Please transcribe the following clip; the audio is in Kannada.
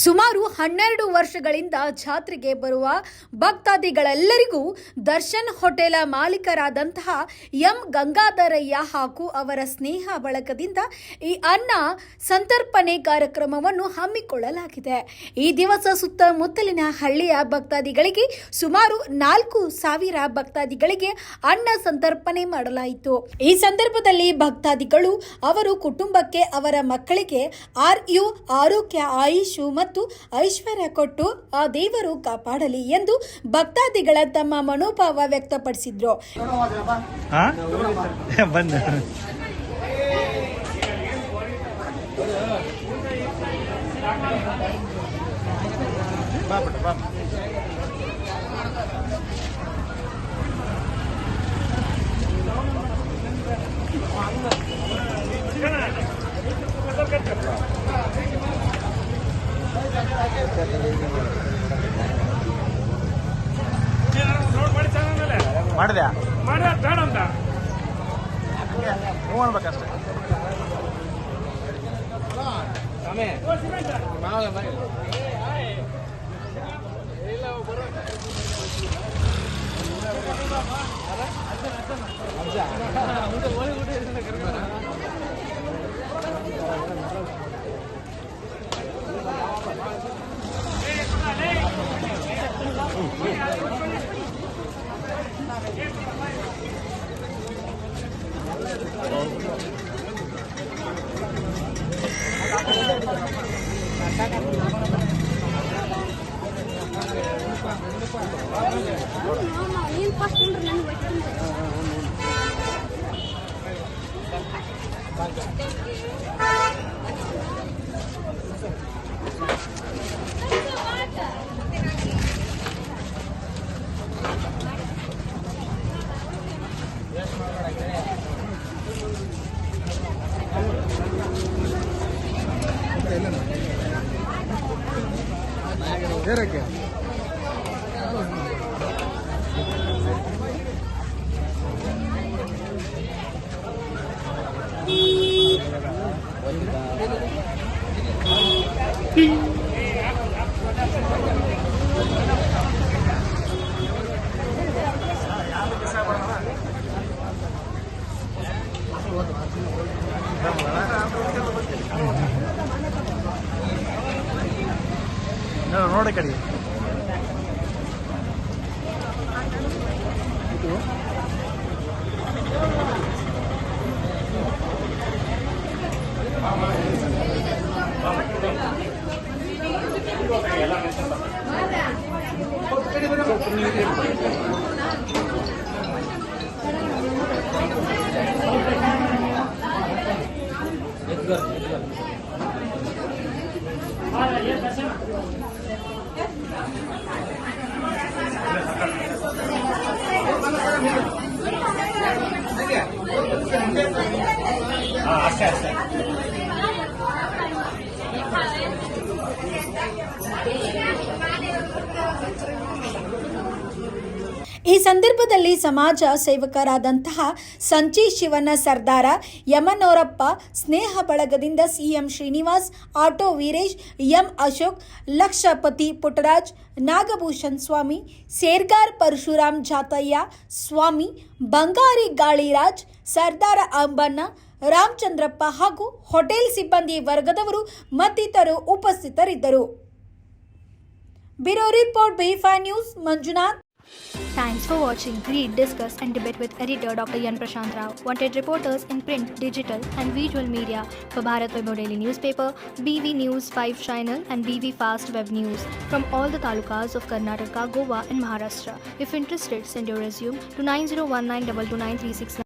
ಸುಮಾರು 12 ವರ್ಷಗಳಿಂದ ಜಾತ್ರೆಗೆ ಬರುವ ಭಕ್ತಾದಿಗಳೆಲ್ಲರಿಗೂ ದರ್ಶನ್ ಹೋಟೆಲ್ ಮಾಲೀಕರಾದಂತಹ ಎಂ ಗಂಗಾಧರಯ್ಯ ಹಾಗೂ ಅವರ ಸ್ನೇಹ ಬಳಗದಿಂದ ಈ ಅನ್ನ ಸಂತರ್ಪಣೆ ಕಾರ್ಯಕ್ರಮವನ್ನು ಹಮ್ಮಿಕೊಳ್ಳಲಾಗಿದೆ. ಈ ದಿವಸ ಸುತ್ತಮುತ್ತಲಿನ ಹಳ್ಳಿಯ ಭಕ್ತಾದಿಗಳಿಗೆ ಸುಮಾರು 4,000 ಭಕ್ತಾದಿಗಳಿಗೆ ಅನ್ನ ಸಂತರ್ಪಣೆ ಮಾಡಲಾಯಿತು. ಈ ಸಂದರ್ಭದಲ್ಲಿ ಭಕ್ತಾದಿಗಳು ಅವರು ಕುಟುಂಬಕ್ಕೆ ಅವರ ಮಕ್ಕಳಿಗೆ ಆರೋಗ್ಯ ಆಯುಷು ಮತ್ತು ಐಶ್ವರ್ಯ ಕೊಟ್ಟು ಆ ದೇವರು ಕಾಪಾಡಲಿ ಎಂದು ಭಕ್ತಾದಿಗಳ ತಮ್ಮ ಮನೋಭಾವ ವ್ಯಕ್ತಪಡಿಸಿದ್ರು. ಮಾಡಿದೆ ಬೇಡ ಅಂತ ಹೂ ಅನ್ಬೇಕಷ್ಟೇ. ನೋಡಿ ಕಡೆ ಅಷ್ಟೇ ಈ ಸಂದರ್ಭದಲ್ಲಿ ಸಮಾಜ ಸೇವಕರಾದಂತಹ ಸಂಚಿ ಶಿವನ ಸರ್ದಾರ, ಯಮನೋರಪ್ಪ, ಸ್ನೇಹ ಬಳಗದಿಂದ CM Srinivas, auto Veeresh, M Ashok, Lakshapathi Puttaraj, Nagabhushan Swami, Sergar Parashuram Jatayya Swami, Bangari Galiraj, ಸರ್ದಾರ ಅಂಬಣ್ಣ, ರಾಮಚಂದ್ರಪ್ಪ ಹಾಗೂ ಹೋಟೆಲ್ ಸಿಬ್ಬಂದಿ ವರ್ಗದವರು ಮತ್ತಿತರರು ಉಪಸ್ಥಿತರಿದ್ದರು. Bureau report BFI news Manjunath. Thanks for watching. Read, discuss and debate with editor Dr. Yan Prashant Rao. Wanted reporters in print, digital and visual media for Bharat Vaibhav Daily Newspaper, BV News 5 Channel and BV Fast Web News from all the talukas of Karnataka, Goa and Maharashtra. If interested, send your resume to 9019229369.